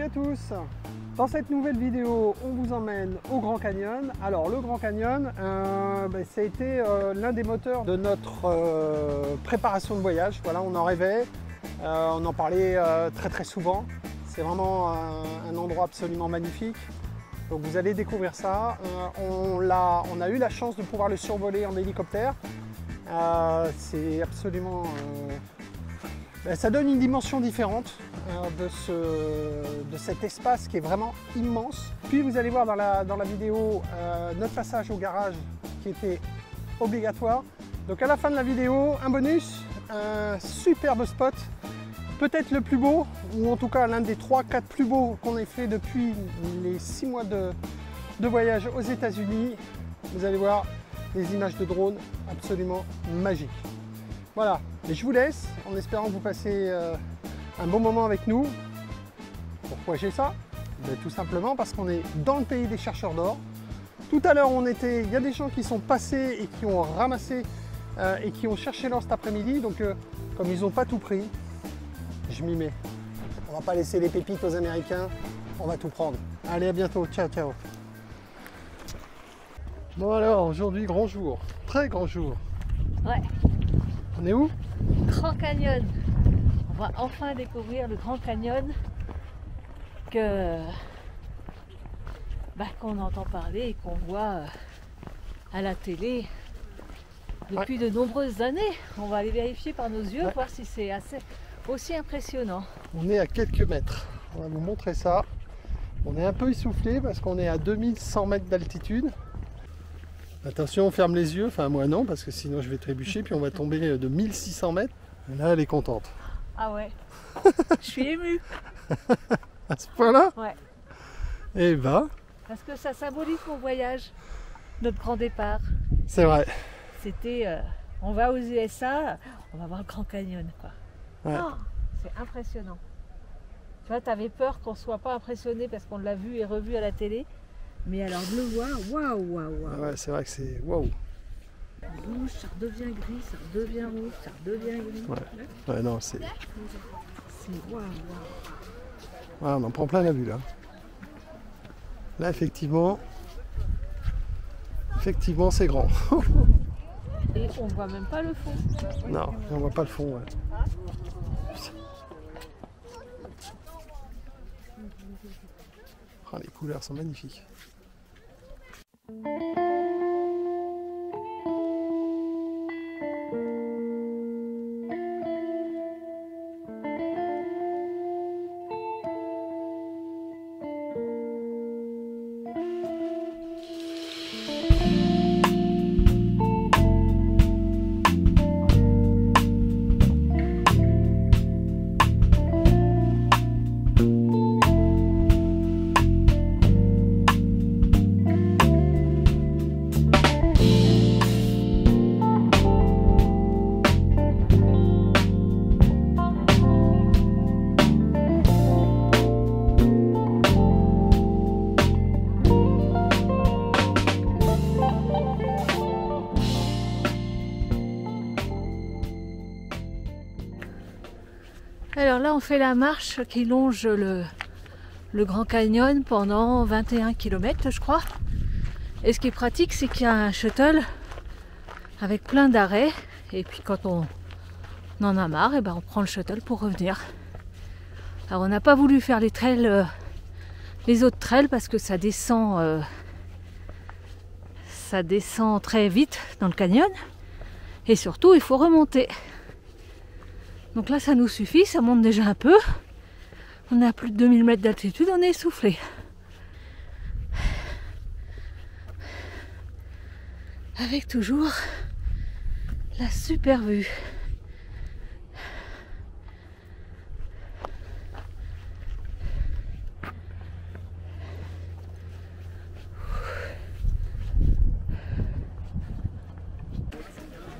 à tous. Dans cette nouvelle vidéo, on vous emmène au Grand Canyon. Alors le Grand Canyon, ça a été l'un des moteurs de notre préparation de voyage. Voilà, on en rêvait, on en parlait très souvent. C'est vraiment un endroit absolument magnifique. Donc vous allez découvrir ça. On a eu la chance de pouvoir le survoler en hélicoptère. C'est absolument... ça donne une dimension différente de cet espace qui est vraiment immense. Puis vous allez voir dans la vidéo notre passage au garage qui était obligatoire. Donc à la fin de la vidéo, un bonus, un superbe spot, peut-être le plus beau, ou en tout cas l'un des 3-4 plus beaux qu'on ait fait depuis les 6 mois de voyage aux États-Unis. Vous allez voir des images de drone absolument magiques. Voilà, et je vous laisse en espérant que vous passez un bon moment avec nous. Pourquoi j'ai ça? Tout simplement parce qu'on est dans le pays des chercheurs d'or. Tout à l'heure, il y a des gens qui sont passés et qui ont ramassé et qui ont cherché l'or cet après-midi. Donc, comme ils n'ont pas tout pris, je m'y mets. On va pas laisser les pépites aux Américains, on va tout prendre. Allez, à bientôt, ciao, ciao. Bon alors, aujourd'hui, grand jour, très grand jour. Ouais. On est où? Grand Canyon. On va enfin découvrir le Grand Canyon qu'on entend parler et qu'on voit à la télé depuis de nombreuses années. On va aller vérifier par nos yeux, voir si c'est aussi impressionnant. On est à quelques mètres. On va vous montrer ça. On est un peu essoufflé parce qu'on est à 2100 mètres d'altitude. Attention, on ferme les yeux, enfin moi non, parce que sinon je vais trébucher, puis on va tomber de 1600 mètres. Et là, elle est contente. Ah ouais, je suis émue. À ce point-là? Ouais. Et bah. Parce que ça symbolise mon voyage, notre grand départ. C'est vrai. C'était, on va aux USA, on va voir le Grand Canyon, quoi. Ouais. Oh, c'est impressionnant. Tu vois, t'avais peur qu'on soit pas impressionné parce qu'on l'a vu et revu à la télé. Mais alors de le voir, waouh. Ouais, c'est vrai que c'est waouh. Rouge, ça redevient gris, ça redevient rouge, ça redevient gris. Ouais, non, c'est... C'est waouh. Ouais, on en prend plein la vue là. Là, effectivement, c'est grand. Et on voit même pas le fond. Non, on voit pas le fond. Ouais. Oh, les couleurs sont magnifiques. Alors là, on fait la marche qui longe le Grand Canyon pendant 21 km, je crois. Et ce qui est pratique, c'est qu'il y a un shuttle avec plein d'arrêts. Et puis quand on en a marre, et on prend le shuttle pour revenir. Alors on n'a pas voulu faire les trails, les autres trails, parce que ça descend très vite dans le canyon. Et surtout, il faut remonter. Donc là, ça nous suffit, ça monte déjà un peu. On est à plus de 2000 mètres d'altitude, on est essoufflé. Avec toujours la super vue.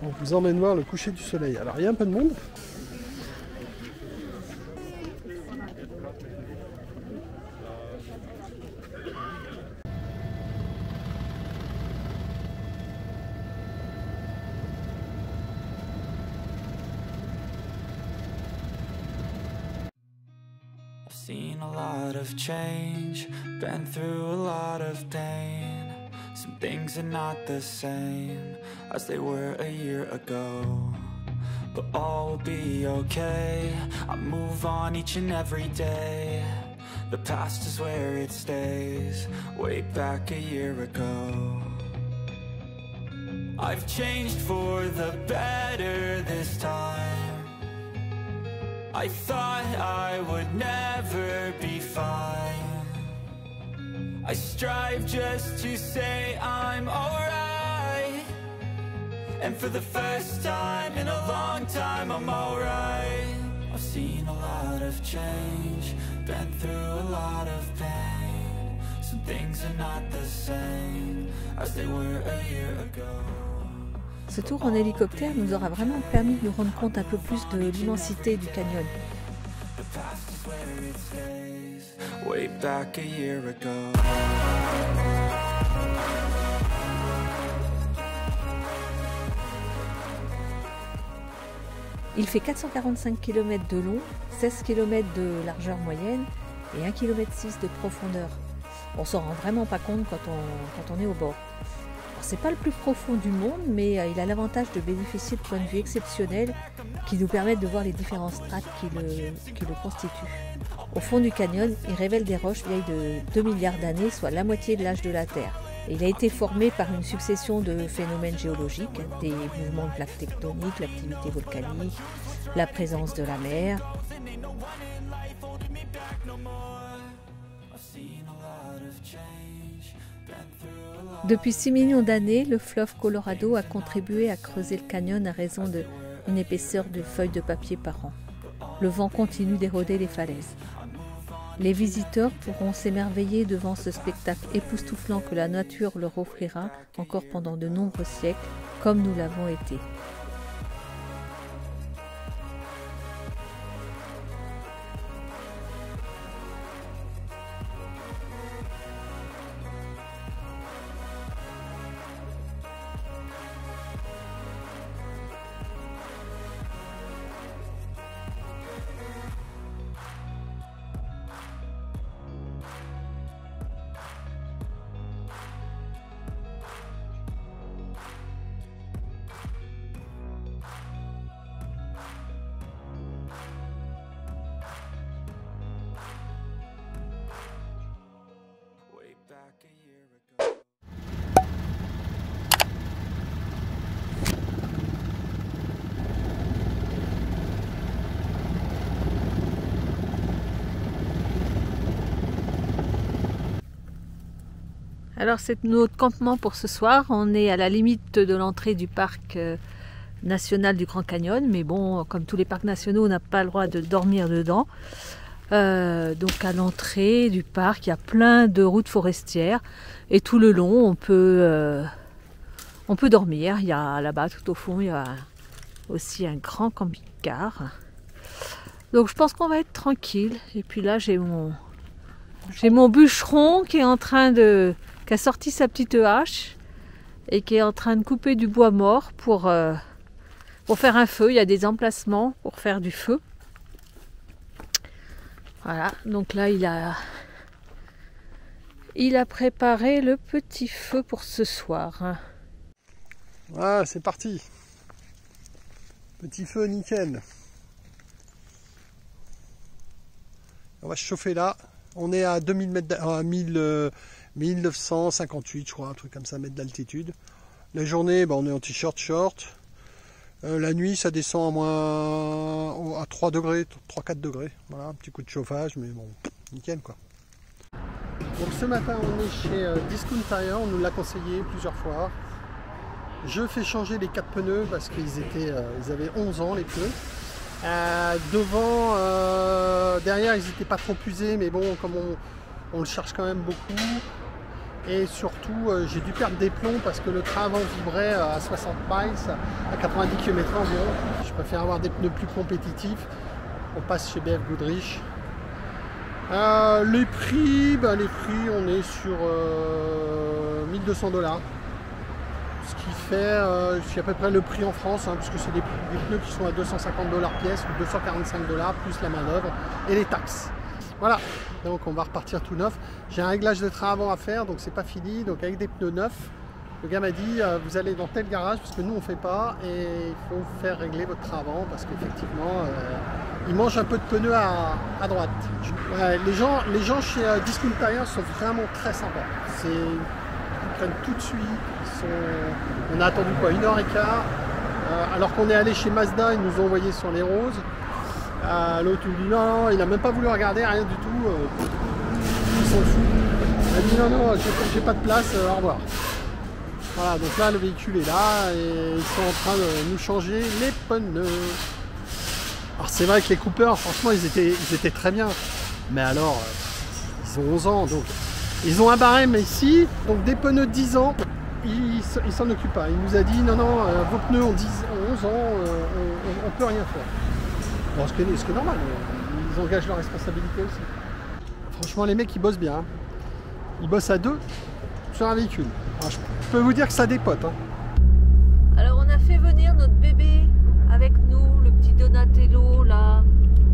On vous emmène voir le coucher du soleil. Alors, il y a un peu de monde. Seen a lot of change, been through a lot of pain. Some things are not the same as they were a year ago, but all will be okay. I move on each and every day. The past is where it stays, way back a year ago. I've changed for the better this time. I thought I would never be fine. I strive just to say I'm alright, and for the first time in a long time I'm alright. I've seen a lot of change, been through a lot of pain. Some things are not the same as they were a year ago. Ce tour en hélicoptère nous aura vraiment permis de nous rendre compte un peu plus de l'immensité du canyon. Il fait 445 km de long, 16 km de largeur moyenne et 1,6 km de profondeur. On s'en rend vraiment pas compte quand on est au bord. C'est pas le plus profond du monde, mais il a l'avantage de bénéficier de points de vue exceptionnels qui nous permettent de voir les différentes strates qui le constituent. Au fond du canyon, il révèle des roches vieilles de 2 milliards d'années, soit la moitié de l'âge de la Terre. Et il a été formé par une succession de phénomènes géologiques, des mouvements de plaques tectoniques, l'activité volcanique, la présence de la mer. Depuis 6 millions d'années, le fleuve Colorado a contribué à creuser le canyon à raison d'une épaisseur de feuilles de papier par an. Le vent continue d'éroder les falaises. Les visiteurs pourront s'émerveiller devant ce spectacle époustouflant que la nature leur offrira encore pendant de nombreux siècles, comme nous l'avons été. Alors c'est notre campement pour ce soir. On est à la limite de l'entrée du parc national du Grand Canyon, mais bon, comme tous les parcs nationaux, on n'a pas le droit de dormir dedans. Donc à l'entrée du parc, il y a plein de routes forestières et tout le long, on peut dormir. Il y a là-bas, tout au fond, il y a aussi un grand camping-car. Donc je pense qu'on va être tranquille. Et puis là, j'ai mon bûcheron qui a sorti sa petite hache et qui est en train de couper du bois mort pour faire un feu. Il y a des emplacements pour faire du feu. Voilà, donc là il a préparé le petit feu pour ce soir. Voilà, c'est parti. Petit feu nickel. On va se chauffer là. On est à 2000 mètres, à 1958, je crois, un truc comme ça, mètres d'altitude. La journée, on est en t-shirt, short. La nuit, ça descend à 3 degrés, 3-4 degrés. Voilà, un petit coup de chauffage, mais bon, nickel quoi. Donc ce matin, on est chez Discount Tire, on nous l'a conseillé plusieurs fois. Je fais changer les 4 pneus parce qu'ils avaient 11 ans les pneus. Devant, derrière, ils n'étaient pas trop usés, mais bon, comme on le cherche quand même beaucoup. Et surtout, j'ai dû perdre des plombs parce que le train avant vibrait à 60 miles, à 90 km/h environ. Je préfère avoir des pneus plus compétitifs. On passe chez BF Goodrich. Les prix, on est sur 1200 $. Ce qui fait c'est à peu près le prix en France, puisque c'est des pneus qui sont à 250 $ pièce ou 245 $ plus la main d'œuvre et les taxes. Voilà, donc on va repartir tout neuf. J'ai un réglage de train avant à faire, donc c'est pas fini. Donc avec des pneus neufs, le gars m'a dit vous allez dans tel garage, parce que nous on fait pas, et il faut faire régler votre train avant, parce qu'effectivement il mange un peu de pneus à droite. Ouais, les gens chez Discount Tire sont vraiment très sympas. Ils prennent tout de suite. On a attendu quoi, 1h15, alors qu'on est allé chez Mazda, ils nous ont envoyé sur les roses. L'autre il dit non, il a même pas voulu regarder, rien du tout. Ils s'en foutent. Il a dit non, j'ai pas de place, au revoir. Voilà, donc là le véhicule est là et ils sont en train de nous changer les pneus. Alors c'est vrai que les Cooper, franchement ils étaient très bien. Mais alors, ils ont 11 ans, donc ils ont un barème ici, donc des pneus de 10 ans, ils s'en occupent pas. Il nous a dit non, vos pneus ont 11 ans, on peut rien faire. Bon, ce qui est normal, ils engagent leur responsabilité aussi. Franchement les mecs ils bossent bien. Ils bossent à deux sur un véhicule. Alors, je peux vous dire que ça dépote. Alors on a fait venir notre bébé avec nous, le petit Donatello là,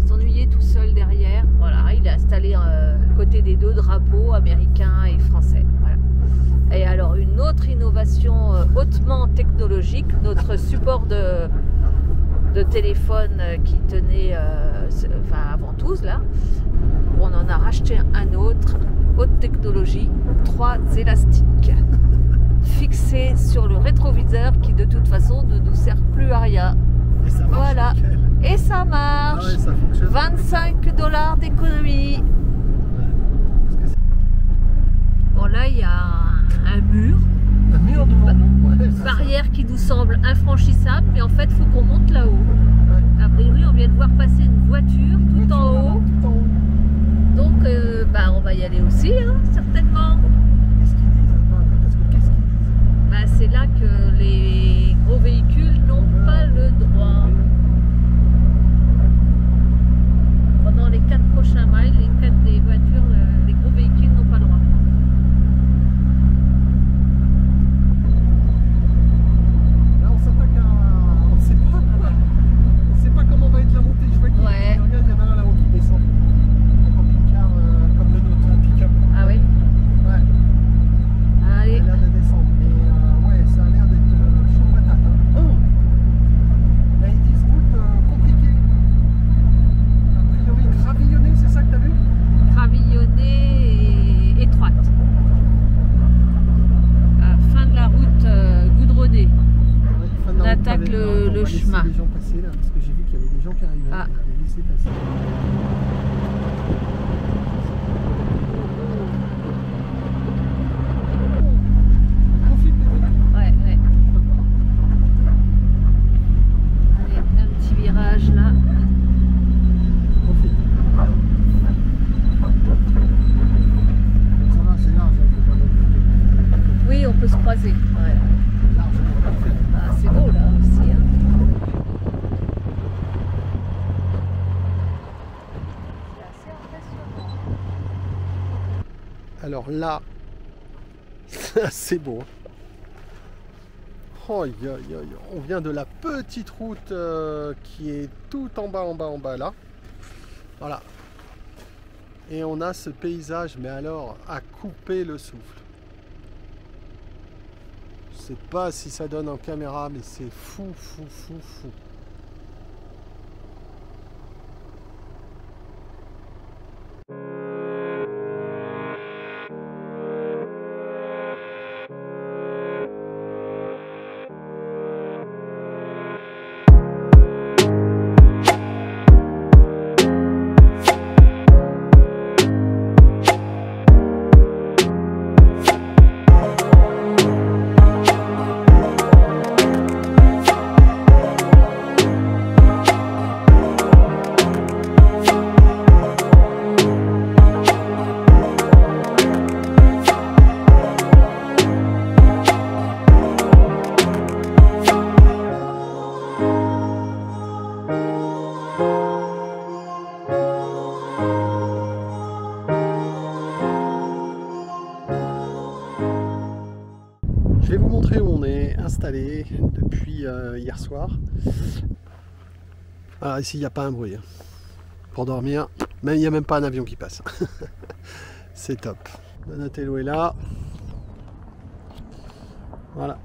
s'ennuyait tout seul derrière. Voilà, il est installé à côté des deux drapeaux américains et français. Voilà. Et alors une autre innovation hautement technologique, notre support de téléphone qui tenait avant tous là, on en a racheté un autre, haute technologie, 3 élastiques fixés sur le rétroviseur qui de toute façon ne nous sert plus à rien. Et ça marche, voilà, nickel. Et ça marche. Ah ouais, ça 25 $ d'économie. Ouais. Bon là il y a un mur. Un mur devant nous. Ouais, barrière qui nous semble infranchissable, mais en fait il faut qu'on monte là-haut. Ouais. A priori on vient de voir passer une voiture tout en haut. Donc on va y aller aussi, hein, certainement. Qu'est-ce qu'ils disent? C'est là que les gros véhicules n'ont pas le droit. Pendant les 4 prochains miles, les voitures, les gros véhicules n'ont pas le droit. Là on s'attaque à... On sait pas comment va être la montée. Je vois qu'il regarde, il y en a un là-haut qui descend. Un camping-car comme le nôtre, un pick-up. Ah oui? Ouais. Allez. Il a l'air de descendre. Mais ça a l'air d'être chaud patate. Hein. Oh. Là ils disent route compliquée. A priori gravillonnée, c'est ça que t'as vu? Gravillonnée et étroite. Fin de la route goudronnée. On attaque le chemin. On va laisser les gens passer là, parce que j'ai vu qu'il y avait des gens qui arrivaient. Ah. On va les laisser passer. Profite des vélos. Ouais. Allez, un petit virage là. Profite. Ça va, c'est large. Oui, on peut se croiser. Ouais. Ah, c'est beau là aussi. Hein. C'est assez impressionnant. Alors là, c'est assez beau. Oh, on vient de la petite route qui est tout en bas là. Voilà. Et on a ce paysage, mais alors à couper le souffle. Je sais pas si ça donne en caméra, mais c'est fou. Je vais vous montrer où on est installé depuis hier soir. Alors ici il n'y a pas un bruit. Pour dormir, Mais il n'y a même pas un avion qui passe. C'est top. Donatello est là. Voilà.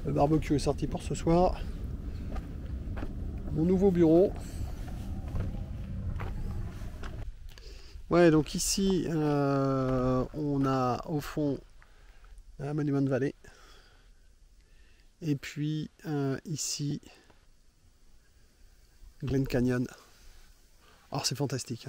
Le barbecue est sorti pour ce soir. Mon nouveau bureau. Ouais, donc ici, on a au fond un Monument Valley. Et puis ici, Glen Canyon. Alors c'est fantastique.